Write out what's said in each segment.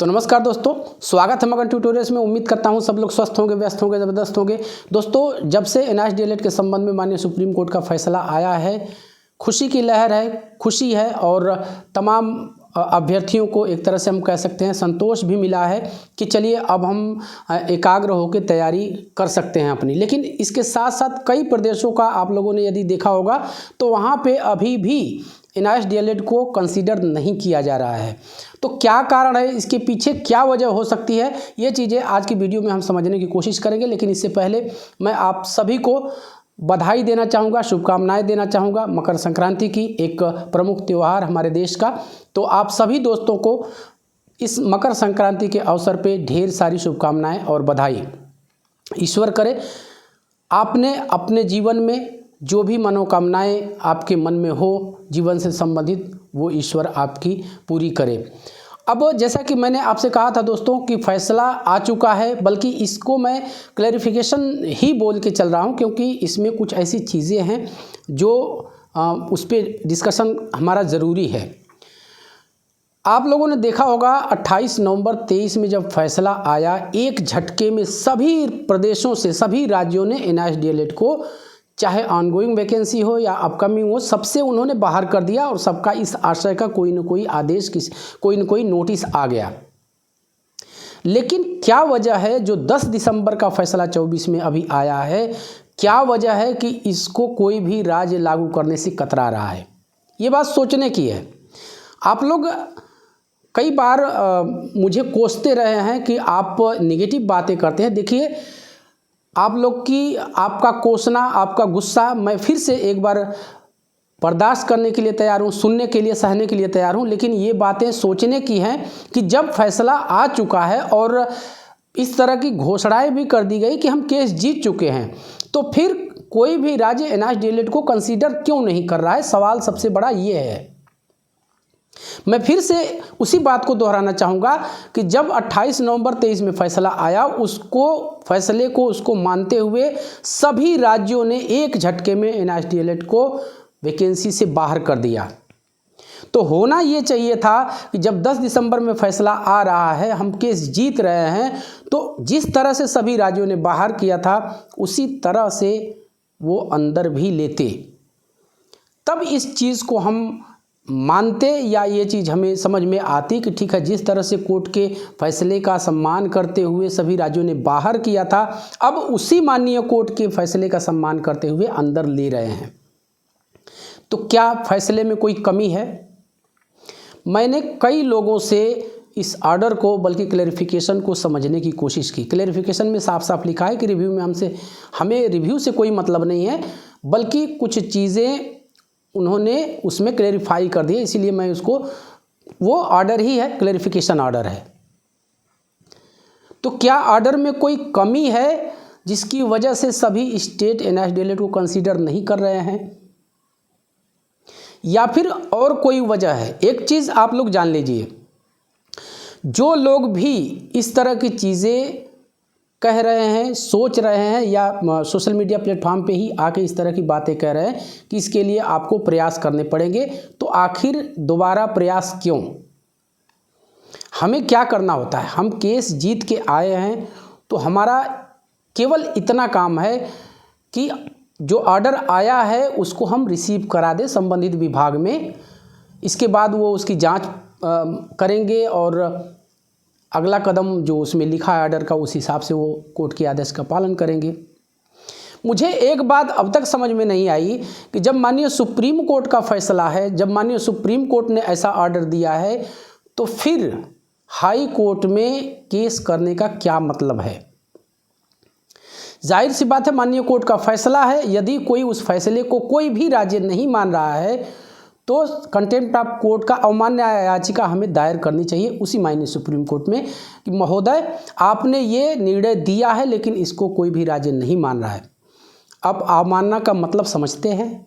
तो नमस्कार दोस्तों, स्वागत है मगन ट्यूटोरियल्स में। उम्मीद करता हूं सब लोग स्वस्थ होंगे, व्यस्त होंगे, ज़बरदस्त होंगे। दोस्तों, जब से एनआईएस डीएलएड के संबंध में माननीय सुप्रीम कोर्ट का फैसला आया है, खुशी की लहर है, खुशी है और तमाम अभ्यर्थियों को एक तरह से हम कह सकते हैं संतोष भी मिला है कि चलिए अब हम एकाग्र होकर तैयारी कर सकते हैं अपनी। लेकिन इसके साथ साथ कई प्रदेशों का आप लोगों ने यदि देखा होगा तो वहाँ पे अभी भी एनआईएस डीएलएड को कंसीडर नहीं किया जा रहा है। तो क्या कारण है, इसके पीछे क्या वजह हो सकती है, ये चीज़ें आज की वीडियो में हम समझने की कोशिश करेंगे। लेकिन इससे पहले मैं आप सभी को बधाई देना चाहूँगा, शुभकामनाएं देना चाहूँगा मकर संक्रांति की, एक प्रमुख त्यौहार हमारे देश का। तो आप सभी दोस्तों को इस मकर संक्रांति के अवसर पे ढेर सारी शुभकामनाएं और बधाई। ईश्वर करे आपने अपने जीवन में जो भी मनोकामनाएं आपके मन में हो जीवन से संबंधित, वो ईश्वर आपकी पूरी करे। अब जैसा कि मैंने आपसे कहा था दोस्तों कि फैसला आ चुका है, बल्कि इसको मैं क्लैरिफिकेशन ही बोल के चल रहा हूं क्योंकि इसमें कुछ ऐसी चीज़ें हैं जो उस पर डिस्कशन हमारा ज़रूरी है। आप लोगों ने देखा होगा 28 नवंबर 23 में जब फैसला आया, एक झटके में सभी प्रदेशों से, सभी राज्यों ने एनआईएस डीएलएड को, चाहे ऑनगोइंग वैकेंसी हो या अपकमिंग हो, सबसे उन्होंने बाहर कर दिया और सबका इस आशय का कोई न कोई आदेश, कोई न कोई नोटिस आ गया। लेकिन क्या वजह है जो 10 दिसंबर का फैसला 24 में अभी आया है, क्या वजह है कि इसको कोई भी राज्य लागू करने से कतरा रहा है? ये बात सोचने की है। आप लोग कई बार मुझे कोसते रहे हैं कि आप नेगेटिव बातें करते हैं। देखिए, आप लोग की, आपका कोसना, आपका गुस्सा मैं फिर से एक बार बर्दाश्त करने के लिए तैयार हूँ, सुनने के लिए, सहने के लिए तैयार हूँ। लेकिन ये बातें सोचने की हैं कि जब फैसला आ चुका है और इस तरह की घोषणाएं भी कर दी गई कि हम केस जीत चुके हैं, तो फिर कोई भी राज्य एनआईएस डीएलएड को कंसीडर क्यों नहीं कर रहा है? सवाल सबसे बड़ा ये है। मैं फिर से उसी बात को दोहराना चाहूँगा कि जब 28 नवंबर 23 में फैसला आया, फैसले को उसको मानते हुए सभी राज्यों ने एक झटके में एनआईएस डीएलएड को वैकेंसी से बाहर कर दिया। तो होना ये चाहिए था कि जब 10 दिसंबर में फैसला आ रहा है, हम केस जीत रहे हैं, तो जिस तरह से सभी राज्यों ने बाहर किया था उसी तरह से वो अंदर भी लेते, तब इस चीज़ को हम मानते या ये चीज़ हमें समझ में आती कि ठीक है, जिस तरह से कोर्ट के फैसले का सम्मान करते हुए सभी राज्यों ने बाहर किया था, अब उसी माननीय कोर्ट के फैसले का सम्मान करते हुए अंदर ले रहे हैं। तो क्या फैसले में कोई कमी है? मैंने कई लोगों से इस ऑर्डर को, बल्कि क्लैरिफिकेशन को समझने की कोशिश की। क्लैरिफिकेशन में साफ साफ लिखा है कि रिव्यू में हमें रिव्यू से कोई मतलब नहीं है, बल्कि कुछ चीज़ें उन्होंने उसमें क्लैरिफाई कर दिया, इसीलिए मैं उसको, वो ऑर्डर ही है, क्लैरिफिकेशन ऑर्डर है। तो क्या ऑर्डर में कोई कमी है जिसकी वजह से सभी स्टेट एनआईएस डीएलएड को कंसीडर नहीं कर रहे हैं, या फिर और कोई वजह है? एक चीज़ आप लोग जान लीजिए, जो लोग भी इस तरह की चीज़ें कह रहे हैं, सोच रहे हैं, या सोशल मीडिया प्लेटफॉर्म पे ही आके इस तरह की बातें कह रहे हैं कि इसके लिए आपको प्रयास करने पड़ेंगे, तो आखिर दोबारा प्रयास क्यों? हमें क्या करना होता है? हम केस जीत के आए हैं, तो हमारा केवल इतना काम है कि जो ऑर्डर आया है उसको हम रिसीव करा दें संबंधित विभाग में। इसके बाद वो उसकी जांच करेंगे और अगला कदम जो उसमें लिखा है ऑर्डर का, उस हिसाब से वो कोर्ट के आदेश का पालन करेंगे। मुझे एक बात अब तक समझ में नहीं आई कि जब माननीय सुप्रीम कोर्ट का फैसला है, जब माननीय सुप्रीम कोर्ट ने ऐसा ऑर्डर दिया है, तो फिर हाई कोर्ट में केस करने का क्या मतलब है? जाहिर सी बात है, माननीय कोर्ट का फैसला है, यदि कोई उस फैसले को कोई भी राज्य नहीं मान रहा है तो कंटेम्प्ट ऑफ कोर्ट का अवमान्य याचिका हमें दायर करनी चाहिए उसी मायने सुप्रीम कोर्ट में कि महोदय, आपने ये निर्णय दिया है लेकिन इसको कोई भी राज्य नहीं मान रहा है। अब अवमानना का मतलब समझते हैं?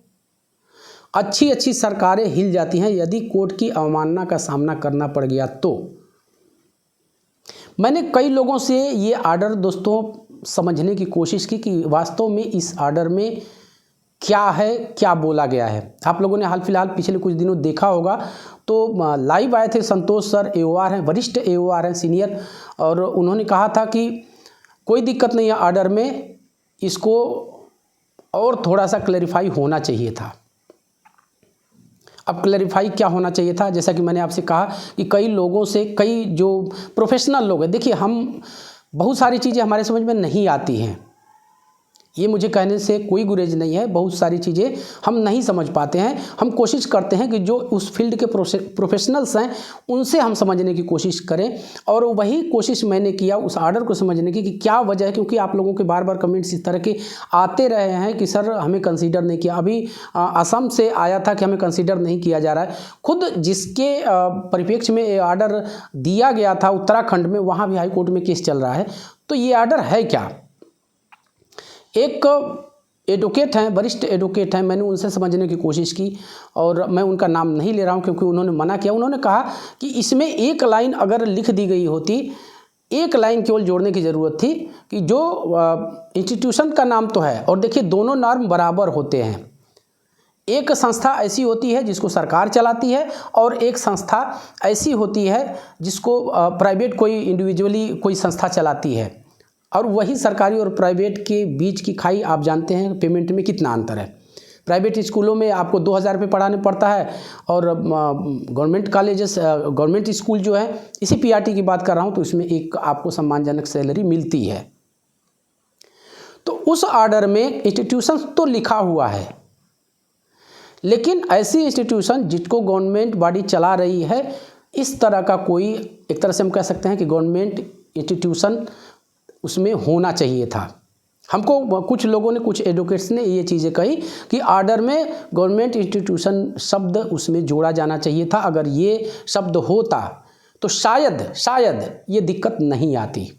अच्छी अच्छी सरकारें हिल जाती हैं यदि कोर्ट की अवमानना का सामना करना पड़ गया तो। मैंने कई लोगों से ये ऑर्डर दोस्तों समझने की कोशिश की कि वास्तव में इस ऑर्डर में क्या है, क्या बोला गया है। आप लोगों ने हाल फिलहाल पिछले कुछ दिनों देखा होगा तो लाइव आए थे संतोष सर, AOR हैं, वरिष्ठ AOR हैं, सीनियर, और उन्होंने कहा था कि कोई दिक्कत नहीं है ऑर्डर में, इसको और थोड़ा सा क्लैरिफाई होना चाहिए था। अब क्लैरिफाई क्या होना चाहिए था, जैसा कि मैंने आपसे कहा कि कई लोगों से, कई जो प्रोफेशनल लोग हैं, देखिए हम बहुत सारी चीज़ें हमारे समझ में नहीं आती हैं, ये मुझे कहने से कोई गुरेज नहीं है, बहुत सारी चीज़ें हम नहीं समझ पाते हैं। हम कोशिश करते हैं कि जो उस फील्ड के प्रोफेशनल्स हैं उनसे हम समझने की कोशिश करें, और वही कोशिश मैंने किया उस ऑर्डर को समझने की कि क्या वजह है, क्योंकि आप लोगों के बार बार कमेंट्स इस तरह के आते रहे हैं कि सर हमें कंसीडर नहीं किया। अभी असम से आया था कि हमें कंसीडर नहीं किया जा रहा है। खुद जिसके परिप्रेक्ष्य में ये ऑर्डर दिया गया था उत्तराखंड में, वहाँ भी हाईकोर्ट में केस चल रहा है। तो ये ऑर्डर है क्या? एक एडवोकेट हैं, वरिष्ठ एडवोकेट हैं, मैंने उनसे समझने की कोशिश की और मैं उनका नाम नहीं ले रहा हूं क्योंकि उन्होंने मना किया। उन्होंने कहा कि इसमें एक लाइन अगर लिख दी गई होती, एक लाइन केवल जोड़ने की ज़रूरत थी कि जो इंस्टीट्यूशन का नाम तो है, और देखिए दोनों नॉर्म बराबर होते हैं। एक संस्था ऐसी होती है जिसको सरकार चलाती है और एक संस्था ऐसी होती है जिसको प्राइवेट कोई इंडिविजुअली कोई संस्था चलाती है, और वही सरकारी और प्राइवेट के बीच की खाई आप जानते हैं पेमेंट में कितना अंतर है। प्राइवेट स्कूलों में आपको 2000 रुपये पढ़ाने पड़ता है, और गवर्नमेंट कॉलेजेस, गवर्नमेंट स्कूल जो है, इसी PRT की बात कर रहा हूँ, तो इसमें एक आपको सम्मानजनक सैलरी मिलती है। तो उस ऑर्डर में इंस्टीट्यूशन तो लिखा हुआ है, लेकिन ऐसी इंस्टीट्यूशन जिसको गवर्नमेंट बॉडी चला रही है, इस तरह का कोई, एक तरह से हम कह सकते हैं कि गवर्नमेंट इंस्टीट्यूशन उसमें होना चाहिए था। हमको कुछ लोगों ने, कुछ एडवोकेट्स ने ये चीज़ें कही कि ऑर्डर में गवर्नमेंट इंस्टीट्यूशन शब्द उसमें जोड़ा जाना चाहिए था। अगर ये शब्द होता तो शायद ये दिक्कत नहीं आती।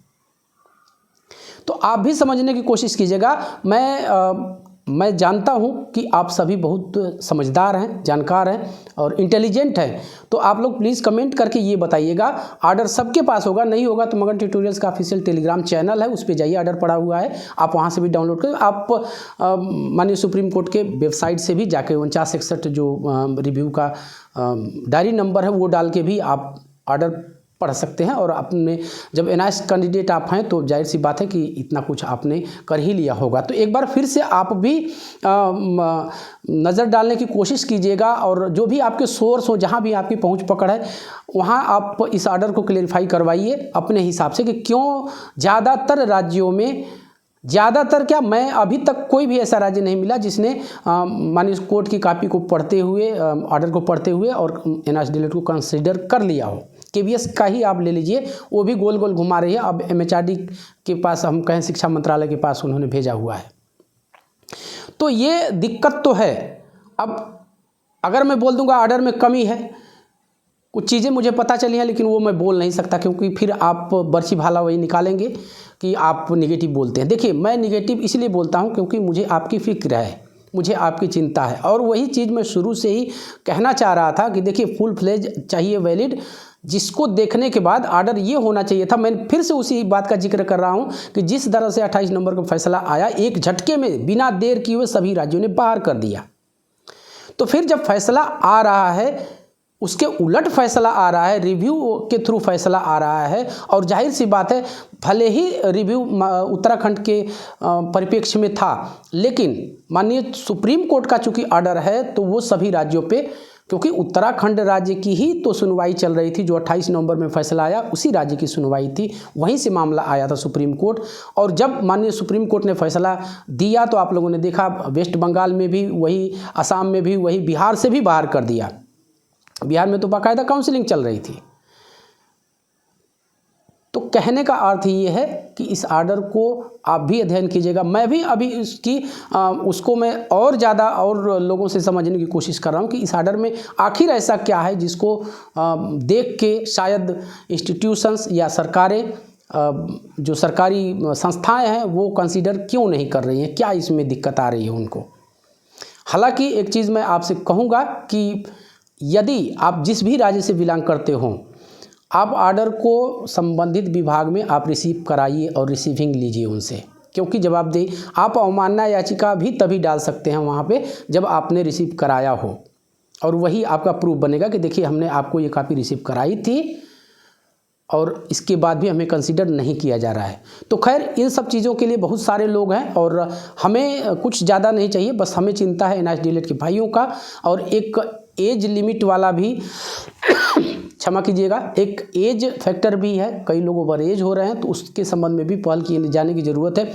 तो आप भी समझने की कोशिश कीजिएगा। मैं जानता हूं कि आप सभी बहुत समझदार हैं, जानकार हैं और इंटेलिजेंट हैं, तो आप लोग प्लीज़ कमेंट करके ये बताइएगा। ऑर्डर सबके पास होगा, नहीं होगा तो मगन ट्यूटोरियल्स का ऑफिशियल टेलीग्राम चैनल है, उस पर जाइए, ऑर्डर पड़ा हुआ है, आप वहां से भी डाउनलोड करें। आप माननीय सुप्रीम कोर्ट के वेबसाइट से भी जाके 4961 जो रिव्यू का डायरी नंबर है वो डाल के भी आप ऑर्डर पढ़ सकते हैं। और अपने जब NIS कैंडिडेट आप हैं तो जाहिर सी बात है कि इतना कुछ आपने कर ही लिया होगा। तो एक बार फिर से आप भी नज़र डालने की कोशिश कीजिएगा, और जो भी आपके सोर्स हो, जहां भी आपकी पहुंच पकड़ है, वहां आप इस ऑर्डर को क्लेरिफाई करवाइए अपने हिसाब से कि क्यों ज़्यादातर राज्यों में, ज़्यादातर क्या, मैं अभी तक कोई भी ऐसा राज्य नहीं मिला जिसने माननीय कोर्ट की कॉपी को पढ़ते हुए, ऑर्डर को पढ़ते हुए और NIS DLED को कंसीडर कर लिया हो। KVS का ही आप ले लीजिए, वो भी गोल गोल घुमा रही है। अब MHRD के पास, हम कहें शिक्षा मंत्रालय के पास उन्होंने भेजा हुआ है। तो ये दिक्कत तो है। अब अगर मैं बोल दूंगा ऑर्डर में कमी है, कुछ चीज़ें मुझे पता चली हैं, लेकिन वो मैं बोल नहीं सकता क्योंकि फिर आप बर्छी भाला वही निकालेंगे कि आप निगेटिव बोलते हैं। देखिए, मैं निगेटिव इसलिए बोलता हूं क्योंकि मुझे आपकी फ़िक्र है, मुझे आपकी चिंता है, और वही चीज़ मैं शुरू से ही कहना चाह रहा था कि देखिए फुल फ्लेज चाहिए वैलिड, जिसको देखने के बाद ऑर्डर ये होना चाहिए था। मैं फिर से उसी बात का जिक्र कर रहा हूँ कि जिस तरह से 28 नंबर का फैसला आया, एक झटके में बिना देर किए हुए सभी राज्यों ने बाहर कर दिया। तो फिर जब फैसला आ रहा है, उसके उलट फैसला आ रहा है, रिव्यू के थ्रू फैसला आ रहा है, और जाहिर सी बात है भले ही रिव्यू उत्तराखंड के परिप्रेक्ष्य में था, लेकिन माननीय सुप्रीम कोर्ट का चूंकि ऑर्डर है तो वो सभी राज्यों पे, क्योंकि उत्तराखंड राज्य की ही तो सुनवाई चल रही थी, जो 28 नवंबर में फैसला आया उसी राज्य की सुनवाई थी, वहीं से मामला आया था सुप्रीम कोर्ट। और जब माननीय सुप्रीम कोर्ट ने फैसला दिया तो आप लोगों ने देखा, वेस्ट बंगाल में भी वही, असम में भी वही, बिहार से भी बाहर कर दिया। बिहार में तो बाकायदा काउंसलिंग चल रही थी। तो कहने का अर्थ ये है कि इस ऑर्डर को आप भी अध्ययन कीजिएगा। मैं भी अभी उसको मैं और ज़्यादा और लोगों से समझने की कोशिश कर रहा हूँ कि इस ऑर्डर में आखिर ऐसा क्या है जिसको देख के शायद इंस्टीट्यूशंस या सरकारें, जो सरकारी संस्थाएं हैं, वो कंसीडर क्यों नहीं कर रही हैं, क्या इसमें दिक्कत आ रही है उनको। हालांकि एक चीज़ मैं आपसे कहूँगा कि यदि आप जिस भी राज्य से बिलोंग करते हों, आप ऑर्डर को संबंधित विभाग में आप रिसीव कराइए और रिसीविंग लीजिए उनसे। क्योंकि जवाबदेही आप अवमानना याचिका भी तभी डाल सकते हैं वहाँ पे जब आपने रिसीव कराया हो, और वही आपका प्रूफ बनेगा कि देखिए हमने आपको ये कॉपी रिसीव कराई थी और इसके बाद भी हमें कंसीडर नहीं किया जा रहा है। तो खैर इन सब चीज़ों के लिए बहुत सारे लोग हैं और हमें कुछ ज़्यादा नहीं चाहिए, बस हमें चिंता है NISDLED के भाइयों का। और एक एज लिमिट वाला भी क्षमा कीजिएगा, एक एज फैक्टर भी है, कई लोग ओवर एज हो रहे हैं, तो उसके संबंध में भी पहल किए जाने की ज़रूरत है।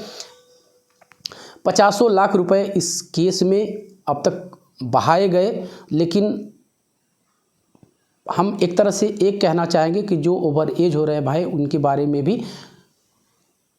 50 लाख रुपए इस केस में अब तक बहाए गए, लेकिन हम एक तरह से एक कहना चाहेंगे कि जो ओवर एज हो रहे हैं भाई, उनके बारे में भी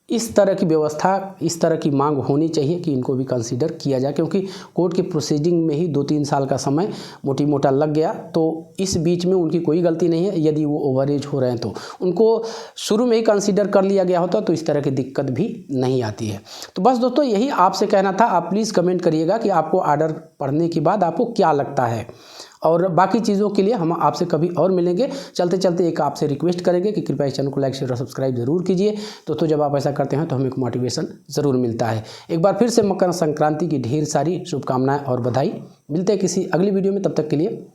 इस तरह की व्यवस्था, इस तरह की मांग होनी चाहिए कि इनको भी कंसीडर किया जाए, क्योंकि कोर्ट के प्रोसीडिंग में ही 2-3 साल का समय मोटी मोटा लग गया। तो इस बीच में उनकी कोई गलती नहीं है, यदि वो ओवर एज हो रहे हैं तो उनको शुरू में ही कंसीडर कर लिया गया होता तो इस तरह की दिक्कत भी नहीं आती है। तो बस दोस्तों यही आपसे कहना था। आप प्लीज़ कमेंट करिएगा कि आपको आर्डर पढ़ने के बाद आपको क्या लगता है, और बाकी चीज़ों के लिए हम आपसे कभी और मिलेंगे। चलते चलते एक आपसे रिक्वेस्ट करेंगे कि कृपया इस चैनल को लाइक शेयर और सब्सक्राइब जरूर कीजिए। तो जब आप ऐसा करते हैं तो हमें एक मोटिवेशन ज़रूर मिलता है। एक बार फिर से मकर संक्रांति की ढेर सारी शुभकामनाएं और बधाई। मिलते हैं किसी अगली वीडियो में, तब तक के लिए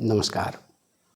नमस्कार।